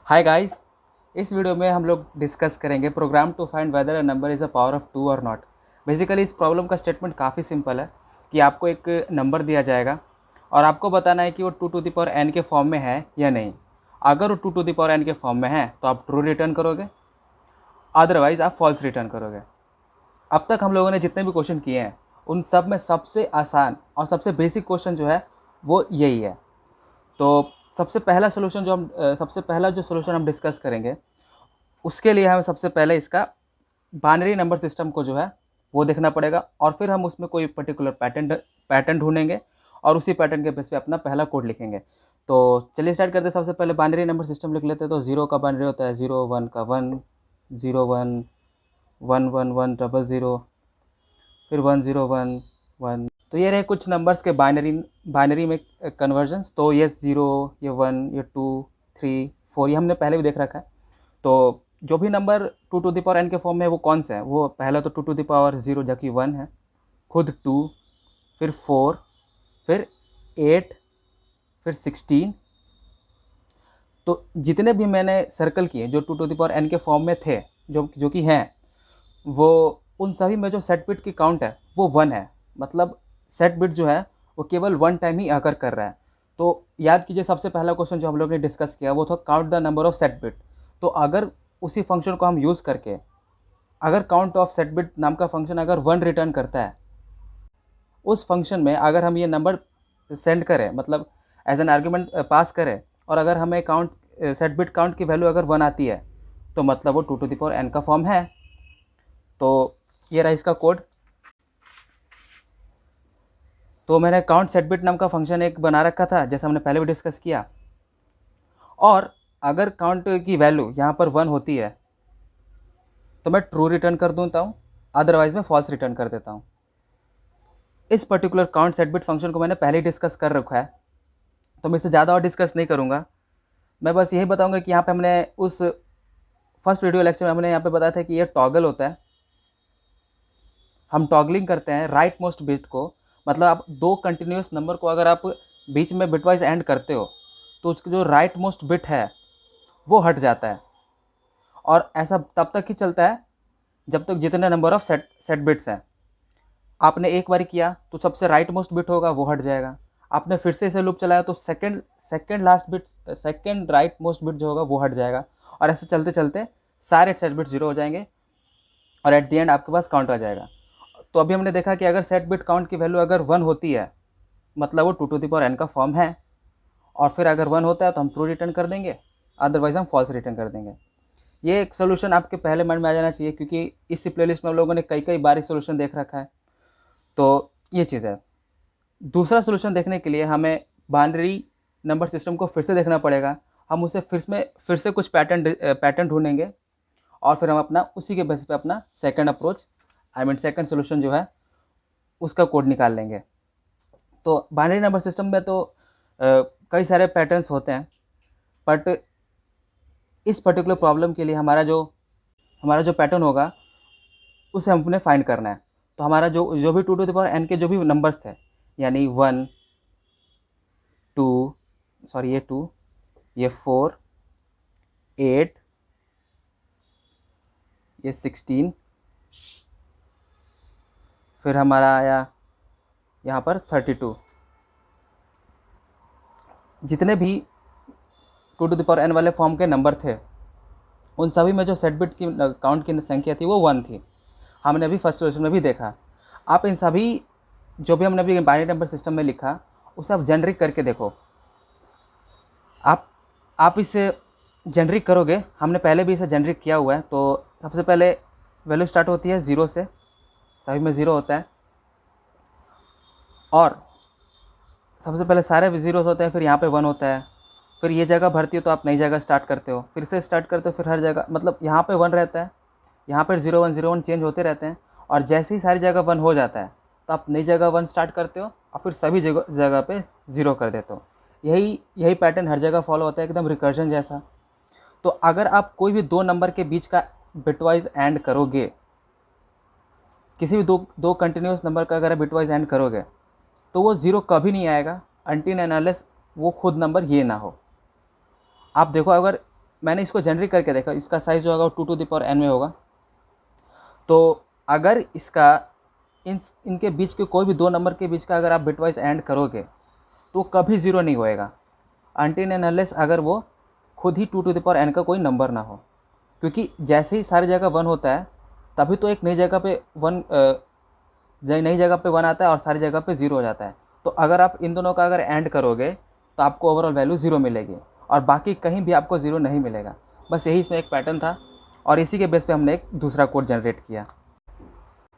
Hi guys. इस video में हम लोग डिस्कस करेंगे program to find whether a number is a power of 2 और नॉट। बेसिकली इस प्रॉब्लम का स्टेटमेंट काफ़ी सिंपल है कि आपको एक नंबर दिया जाएगा और आपको बताना है कि वो 2 टू द पावर n के फॉर्म में है या नहीं। अगर वो 2 टू द पावर n के फॉर्म में है तो आप ट्रू रिटर्न करोगे, अदरवाइज आप फॉल्स रिटर्न करोगे। अब तक हम लोगों ने जितने भी क्वेश्चन किए हैं उन सब में सबसे आसान और सबसे बेसिक क्वेश्चन जो है वो यही है। तो सबसे पहला जो सोल्यूशन हम डिस्कस करेंगे उसके लिए हमें सबसे पहले इसका बाइनरी नंबर सिस्टम को जो है वो देखना पड़ेगा और फिर हम उसमें कोई पर्टिकुलर पैटर्न ढूंढेंगे और उसी पैटर्न के बेस पे अपना पहला कोड लिखेंगे। तो चलिए स्टार्ट करते हैं। सबसे पहले बाइनरी नंबर सिस्टम लिख लेते हैं। तो 0 का बाइनरी होता है 0 1 का 1 0 1 1 1 1 डबल 0 फिर 1 0 1 1। तो ये रहे कुछ नंबर्स के बाइनरी में कन्वर्जन्स। तो ये 0, ये 1, ये 2, 3, 4 ये हमने पहले भी देख रखा है। तो जो भी number 2 to the power n के फॉर्म में है वो कौन सा है? वो पहला तो 2 टू द पावर 0 जो कि 1 है, खुद 2, फिर 4, फिर 8, फिर 16। तो जितने भी मैंने सर्कल किए जो 2 टू द पावर n के फॉर्म में थे, जो कि हैं, वो उन सभी में जो सेट बिट की काउंट है वो 1 है। मतलब सेट बिट जो है वो केवल 1 टाइम ही आकर कर रहा है। तो याद कीजिए सबसे पहला क्वेश्चन जो हम लोग ने डिस्कस किया वो था count the number of set bit. तो अगर उसी फंक्शन को हम यूज़ करके अगर काउंट ऑफ सेट बिट नाम का फंक्शन अगर 1 रिटर्न करता है, उस फंक्शन में अगर हम ये नंबर सेंड करें, मतलब एज एन आर्ग्यूमेंट पास करें, और अगर हमें काउंट सेट बिट काउंट की वैल्यू अगर 1 आती है तो मतलब वो 2 टू द पावर n का फॉर्म है। तो ये रहा इसका कोड। तो मैंने काउंट सेट बिट नाम का फंक्शन एक बना रखा था जैसा हमने पहले भी डिस्कस किया। और अगर काउंट की वैल्यू यहाँ पर 1 होती है तो मैं ट्रू रिटर्न कर देता हूँ, अदरवाइज मैं फॉल्स रिटर्न कर देता हूँ। इस particular count set bit function को मैंने पहले ही डिस्कस कर रखा है, तो मैं इससे ज़्यादा और डिस्कस नहीं करूँगा। मैं बस यही बताऊँगा कि यहाँ पे हमने उस फर्स्ट वीडियो लेक्चर में हमने यहाँ पे बताया था कि ये टॉगल होता है। हम टॉगलिंग करते हैं राइट मोस्ट बिट को। मतलब आप दो कंटिन्यूस नंबर को अगर आप बीच में बिटवाइज एंड करते हो तो उसकी जो राइट मोस्ट बिट है वो हट जाता है। और ऐसा तब तक ही चलता है जब तक जितने नंबर ऑफ सेट बिट्स हैं। आपने एक बार किया तो सबसे राइट मोस्ट बिट होगा वो हट जाएगा। आपने फिर से इसे लूप चलाया तो सेकंड राइट मोस्ट बिट जो होगा वो हट जाएगा। और ऐसे चलते चलते सारे सेट बिट 0 हो जाएंगे और एट द एंड आपके पास काउंट आ जाएगा। तो अभी हमने देखा कि अगर सेट बिट काउंट की वैल्यू अगर 1 होती है मतलब वो 2 टू द पावर n का फॉर्म है। और फिर अगर 1 होता है तो हम ट्रू रिटर्न कर देंगे, अदरवाइज हम फॉल्स रिटर्न कर देंगे। ये एक सोल्यूशन आपके पहले माइंड में आ जाना चाहिए क्योंकि इसी प्लेलिस्ट में हम लोगों ने कई कई बार सोल्यूशन देख रखा है। तो ये चीज़ है। दूसरा सोल्यूशन देखने के लिए हमें बाइनरी नंबर सिस्टम को फिर से देखना पड़ेगा। हम उसे फिर से कुछ पैटर्न ढूंढेंगे और फिर हम अपना उसी के बेस पे अपना सेकंड अप्रोच सेकंड सोल्यूशन जो है उसका कोड निकाल लेंगे। तो बाइनरी नंबर सिस्टम में तो कई सारे पैटर्न्स होते हैं, बट इस पर्टिकुलर प्रॉब्लम के लिए हमारा जो पैटर्न होगा उसे हमने फाइंड करना है। तो हमारा जो भी 2 टू द पावर n के जो भी नंबर्स थे, यानी 1 2 सॉरी ये 2, ये 4, 8, ये 16, फिर हमारा आया यहाँ पर 32। जितने भी 2 टू द पावर n वाले फॉर्म के नंबर थे उन सभी में जो सेट बिट की काउंट की संख्या थी वो 1 थी। हमने अभी फर्स्ट सोल्यूशन में भी देखा। आप इन सभी जो भी हमने अभी बाइनरी नंबर सिस्टम में लिखा उसे आप जेनरिक करके देखो। आप इसे जेनरिक करोगे, हमने पहले भी इसे जेनरिक किया हुआ है। तो सबसे पहले वैल्यू स्टार्ट होती है 0 से, सभी में 0 होता है और सबसे पहले सारे 0 होते हैं, फिर यहाँ पे 1 होता है, फिर ये जगह भरती है तो आप नई जगह स्टार्ट करते हो, फिर से स्टार्ट करते हो, फिर हर जगह मतलब यहाँ पे 1 रहता है, यहाँ पर 0 1 0 1 चेंज होते रहते हैं। और जैसे ही सारी जगह 1 हो जाता है तो आप नई जगह 1 स्टार्ट करते हो और फिर सभी जगह पे 0 कर देते हो। यही पैटर्न हर जगह फॉलो होता है, एकदम रिकर्जन जैसा। तो अगर आप कोई भी दो नंबर के बीच का बिटवाइज एंड करोगे, किसी भी दो कंटिन्यूस नंबर का अगर आप बिटवाइज एंड करोगे तो वो 0 कभी नहीं आएगा अनटिल एंड अनलेस वो खुद नंबर ये ना हो। आप देखो, अगर मैंने इसको जनरेट करके देखा, इसका साइज़ जो होगा वो 2n में होगा। तो अगर इसका इनके बीच के कोई भी दो नंबर के बीच का अगर आप बिटवाइज एंड करोगे तो कभी ज़ीरो नहीं होएगा, अनटिल एंड अनलेस अगर वो खुद ही 2n का कोई नंबर ना हो। क्योंकि जैसे ही सारी जगह 1 होता है तभी तो एक नई जगह पे नई जगह पे 1 आता है और सारी जगह पे 0 हो जाता है। तो अगर आप इन दोनों का अगर एंड करोगे तो आपको ओवरऑल वैल्यू 0 मिलेगी और बाकी कहीं भी आपको 0 नहीं मिलेगा। बस यही इसमें एक पैटर्न था और इसी के बेस पे हमने एक दूसरा कोड जनरेट किया।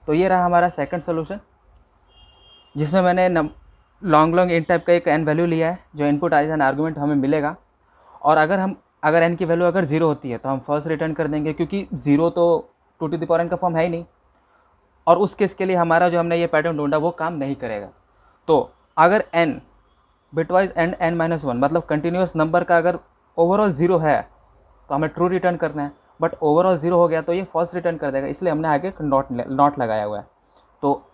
तो ये रहा हमारा सेकंड सोल्यूशन, जिसमें मैंने लॉन्ग इन टाइप का एक n वैल्यू लिया है जो इनपुट एज एन आर्गुमेंट हमें मिलेगा। और अगर n की वैल्यू अगर 0 होती है तो हम फॉल्स रिटर्न कर देंगे, क्योंकि 0 तो 2n का फॉर्म है ही नहीं, और उस केस के लिए हमारा जो हमने ये पैटर्न ढूंढा वो काम नहीं करेगा। तो अगर n बिटवाइज एंड n-1 मतलब कंटिन्यूस नंबर का अगर ओवरऑल 0 है तो हमें ट्रू रिटर्न करना है, बट ओवरऑल 0 हो गया तो ये फॉल्स रिटर्न कर देगा, इसलिए हमने आगे नॉट लगाया हुआ है। तो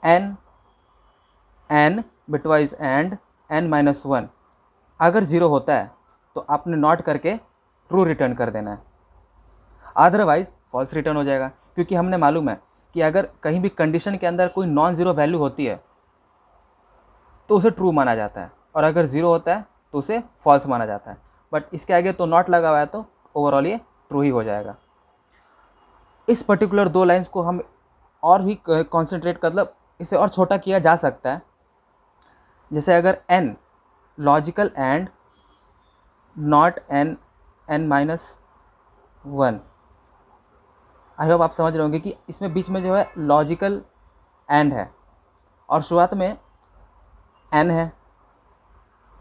n बिटवाइज एंड n-1 अगर 0 होता है तो आपने नॉट करके ट्रू रिटर्न कर देना है, अदरवाइज फॉल्स रिटर्न हो जाएगा। क्योंकि हमने मालूम है कि अगर कहीं भी कंडीशन के अंदर कोई नॉन ज़ीरो वैल्यू होती है तो उसे ट्रू माना जाता है, और अगर 0 होता है तो उसे फॉल्स माना जाता है। बट इसके आगे तो नॉट लगा हुआ है तो ओवरऑल ये ट्रू ही हो जाएगा। इस पर्टिकुलर दो लाइंस को हम और भी कॉन्सेंट्रेट मतलब इसे और छोटा किया जा सकता है। जैसे अगर n logical and not n-1, I hope आप समझ रहे होंगे कि इसमें बीच में जो है लॉजिकल एंड है और शुरुआत में n है।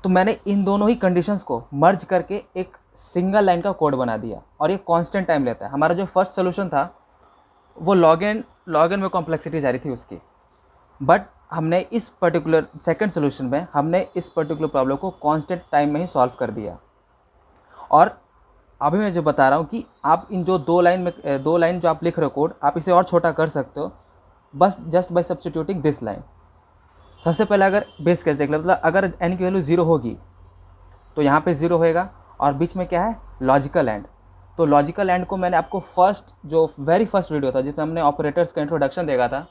तो मैंने इन दोनों ही कंडीशंस को मर्ज करके एक सिंगल लाइन का कोड बना दिया और ये कांस्टेंट टाइम लेता है। हमारा जो फर्स्ट सोल्यूशन था वो लॉग एन में कॉम्प्लेक्सिटी जा रही थी उसकी, बट हमने इस पर्टिकुलर सेकंड सोल्यूशन में हमने इस पर्टिकुलर प्रॉब्लम को कांस्टेंट टाइम में ही सॉल्व कर दिया। और अभी मैं जो बता रहा हूँ कि आप इन जो दो लाइन जो आप लिख रहे हो कोड, आप इसे और छोटा कर सकते हो बस just by substituting this line. सबसे पहले अगर बेस केस देख लो, मतलब अगर n की वैल्यू 0 होगी तो यहाँ पे 0 होएगा और बीच में क्या है लॉजिकल एंड। तो लॉजिकल एंड को मैंने आपको वेरी फर्स्ट वीडियो था जिसमें हमने ऑपरेटर्स का इंट्रोडक्शन देखा था,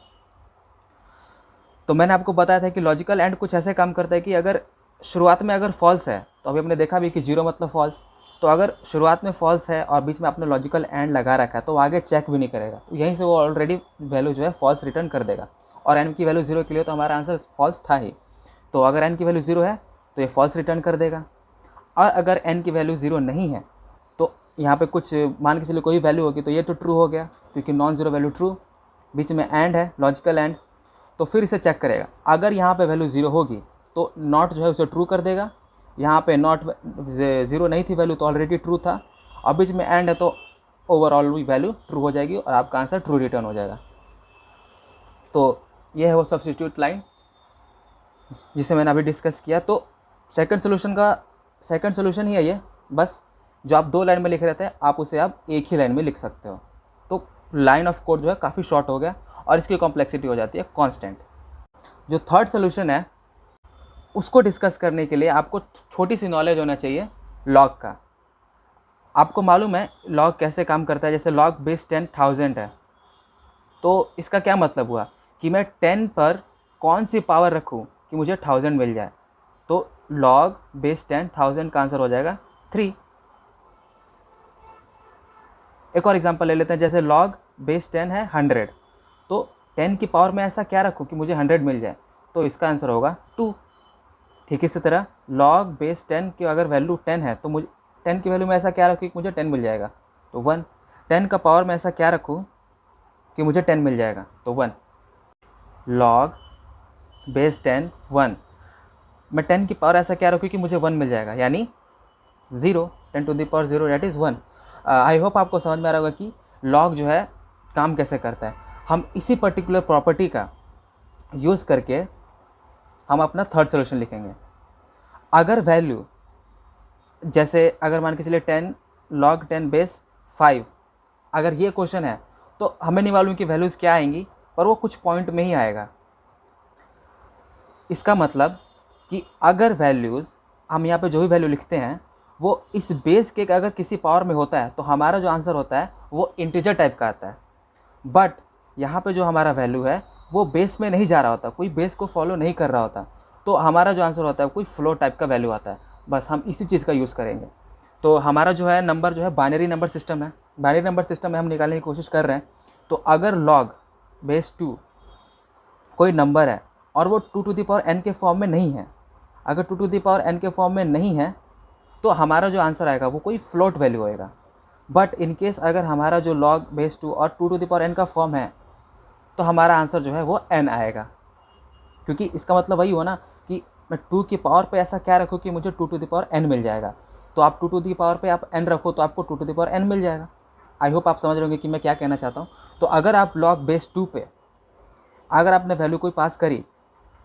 तो मैंने आपको बताया था कि लॉजिकल एंड कुछ ऐसे काम करता है कि अगर शुरुआत में अगर फॉल्स है तो अभी हमने देखा भी कि 0 मतलब फॉल्स, तो अगर शुरुआत में फॉल्स है और बीच में आपने लॉजिकल एंड लगा रखा है तो आगे चेक भी नहीं करेगा, यहीं से वो ऑलरेडी वैल्यू जो है फॉल्स रिटर्न कर देगा। और n की वैल्यू 0 के लिए तो हमारा आंसर फॉल्स था ही, तो अगर n की वैल्यू 0 है तो ये फॉल्स रिटर्न कर देगा। और अगर n की वैल्यू 0 नहीं है तो यहाँ पे कुछ मान के चलिए कोई वैल्यू होगी तो ये तो ट्रू हो गया क्योंकि नॉन ज़ीरो वैल्यू ट्रू, बीच में एंड है लॉजिकल एंड, तो फिर इसे चेक करेगा। अगर यहाँ पे वैल्यू 0 होगी तो नॉट जो है उसे ट्रू कर देगा, यहाँ पे नॉट 0 नहीं थी वैल्यू तो ऑलरेडी ट्रू था, और बीच में एंड है तो ओवरऑल वैल्यू ट्रू हो जाएगी और आपका आंसर ट्रू रिटर्न हो जाएगा। तो ये है वो सब्स्टिट्यूट लाइन जिसे मैंने अभी डिस्कस किया। तो सेकंड सोल्यूशन ही है ये, बस जो आप दो लाइन में लिख रहे थे आप उसे आप एक ही लाइन में लिख सकते हो। तो लाइन ऑफ कोड जो है काफ़ी शॉर्ट हो गया और इसकी कॉम्प्लेक्सिटी हो जाती है कांस्टेंट। जो थर्ड सोल्यूशन है उसको डिस्कस करने के लिए आपको छोटी सी नॉलेज होना चाहिए लॉग का। आपको मालूम है लॉग कैसे काम करता है, जैसे लॉग बेस 10,000 है तो इसका क्या मतलब हुआ कि मैं 10 पर कौन सी पावर रखूं कि मुझे 1000 मिल जाए, तो लॉग बेस 10,000 का आंसर हो जाएगा 3। एक और एग्जांपल ले लेते हैं, जैसे log बेस 10 है 100, तो 10 की पावर में ऐसा क्या रखूँ कि मुझे 100 मिल जाए, तो इसका आंसर होगा 2। ठीक इसी तरह log बेस 10 की अगर वैल्यू 10 है तो मुझे 10 की वैल्यू में ऐसा क्या रखूँ कि मुझे 10 मिल जाएगा, तो 1। 10 का पावर में ऐसा क्या रखूँ कि मुझे 10 मिल जाएगा, तो 1। log बेस 10 1, मैं 10 की पावर ऐसा क्या रखूँ कि मुझे 1 मिल जाएगा, यानी 0, 10 to the power 0 that is 1। I hope आपको समझ में आ रहा होगा कि लॉग जो है काम कैसे करता है। हम इसी पर्टिकुलर प्रॉपर्टी का यूज़ करके हम अपना थर्ड सोल्यूशन लिखेंगे। अगर वैल्यू जैसे अगर मान के चलिए 10 log 10 बेस 5, अगर ये क्वेश्चन है तो हमें नहीं मालूम कि वैल्यूज़ क्या आएंगी, पर वो कुछ पॉइंट में ही आएगा। इसका मतलब कि अगर वैल्यूज़ हम यहाँ पे जो भी वैल्यू लिखते हैं वो इस बेस के अगर किसी पावर में होता है तो हमारा जो आंसर होता है वो इंटीजर टाइप का आता है। बट यहाँ पे जो हमारा वैल्यू है वो बेस में नहीं जा रहा होता, कोई बेस को फॉलो नहीं कर रहा होता, तो हमारा जो आंसर होता है कोई फ्लोट टाइप का वैल्यू आता है। बस हम इसी चीज़ का यूज़ करेंगे। तो हमारा जो है नंबर जो है बाइनरी नंबर सिस्टम है। बाइनरी नंबर सिस्टम में हम निकालने की कोशिश कर रहे हैं। तो अगर लॉग बेस 2 कोई नंबर है और वो 2 टू द पावर n के फॉर्म में नहीं है, अगर 2 टू द पावर n के फॉर्म में नहीं है तो हमारा जो आंसर आएगा वो कोई फ्लोट वैल्यू होएगा। बट इन केस अगर हमारा जो लॉग बेस 2 और 2 टू द पावर n का फॉर्म है तो हमारा आंसर जो है वो n आएगा, क्योंकि इसका मतलब वही हुआ ना कि मैं 2 की पावर पे ऐसा क्या रखूँ कि मुझे 2 टू द पावर n मिल जाएगा। तो आप 2 टू द पावर पे आप n रखो तो आपको 2 टू द पावर n मिल जाएगा। आई होप आप समझ रहे होंगे कि मैं क्या कहना चाहता हूँ। तो अगर आप लॉग बेस 2 पे अगर आपने वैल्यू कोई पास करी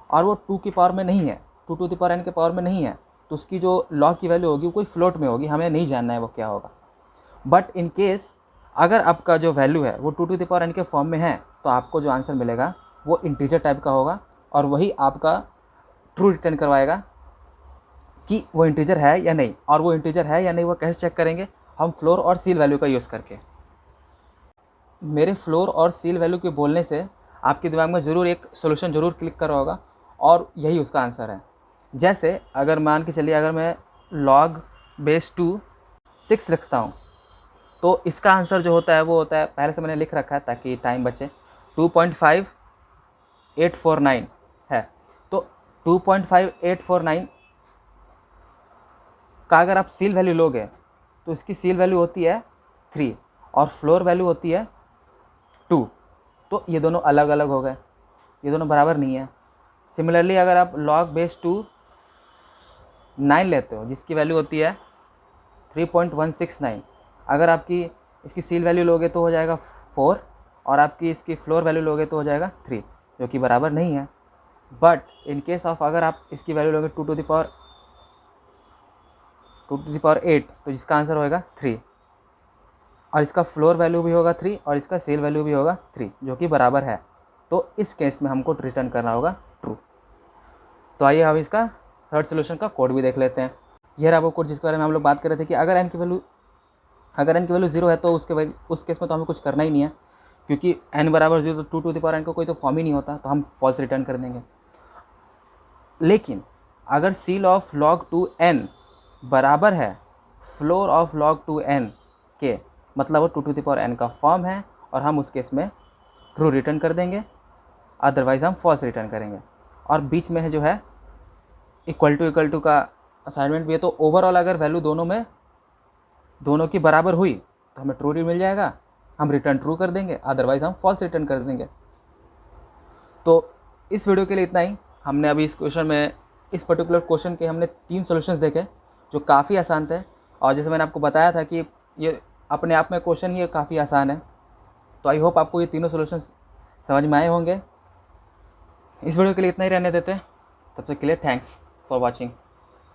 और वो 2 की पावर में नहीं है, 2 टू द पावर n के पावर में नहीं है, तो उसकी जो लॉग की वैल्यू होगी वो कोई फ्लोट में होगी, हमें नहीं जानना है वो क्या होगा। बट इन केस अगर आपका जो वैल्यू है वो 2 टू द पावर n के फॉर्म में है तो आपको जो आंसर मिलेगा वो इंटीजर टाइप का होगा, और वही आपका ट्रू रिटर्न करवाएगा कि वो इंटीजर है या नहीं। और वो इंटीजर है या नहीं वो कैसे चेक करेंगे, हम फ्लोर और सील वैल्यू का यूज़ करके। मेरे फ्लोर और सील वैल्यू के बोलने से आपके दिमाग में ज़रूर एक सोल्यूशन ज़रूर क्लिक कर रहा होगा, और यही उसका आंसर है। जैसे अगर मान के चलिए अगर मैं लॉग बेस 2 6 रखता हूँ तो इसका आंसर जो होता है वो होता है, पहले से मैंने लिख रखा है ताकि टाइम बचे, 2.5849 है। तो 2.5849 का अगर आप सील वैल्यू लोगे तो इसकी सील वैल्यू होती है 3 और फ्लोर वैल्यू होती है 2। तो ये दोनों अलग अलग हो गए, ये दोनों बराबर नहीं है। सिमिलरली अगर आप लॉग बेस 2 9 लेते हो जिसकी वैल्यू होती है 3.169, अगर आपकी इसकी सील वैल्यू लोगे तो हो जाएगा 4 और आपकी इसकी फ्लोर वैल्यू लोगे तो हो जाएगा 3, जो कि बराबर नहीं है। बट इन केस ऑफ अगर आप इसकी वैल्यू लोगे 2 टू द पावर 8 तो जिसका आंसर होएगा 3, और इसका फ्लोर वैल्यू भी होगा 3 और इसका सील वैल्यू भी होगा 3, जो कि बराबर है। तो इस केस में हमको रिटर्न करना होगा ट्रू। तो आइए हम इसका थर्ड सोल्यूशन का कोड भी देख लेते हैं। यह रहा वो कोड जिसके बारे में हम लोग बात कर रहे थे कि अगर n की वैल्यू 0 है तो उस केस में तो हमें कुछ करना ही नहीं है, क्योंकि n बराबर 0 तो 2 टू द पावर n का कोई तो फॉर्म ही नहीं होता, तो हम फॉल्स रिटर्न कर देंगे। लेकिन अगर सील ऑफ log 2n बराबर है फ्लोर ऑफ log 2n के, मतलब वो 2 टू द पावर n का फॉर्म है, और हम उस केस में ट्रू रिटर्न कर देंगे, अदरवाइज़ हम फॉल्स रिटर्न करेंगे। और बीच में है जो है इक्वल टू का असाइनमेंट भी है। तो ओवरऑल अगर वैल्यू दोनों की बराबर हुई तो हमें ट्रू मिल जाएगा, हम रिटर्न ट्रू कर देंगे, अदरवाइज़ हम फॉल्स रिटर्न कर देंगे। तो इस वीडियो के लिए इतना ही। हमने अभी इस पर्टिकुलर क्वेश्चन के हमने 3 सॉल्यूशंस देखे जो काफ़ी आसान थे, और जैसे मैंने आपको बताया था कि ये अपने आप में क्वेश्चन ही काफ़ी आसान है। तो आई होप आपको ये तीनों सॉल्यूशंस समझ में आए होंगे। इस वीडियो के लिए इतना ही रहने देते हैं, तब तक के लिए थैंक्स फॉर वॉचिंग।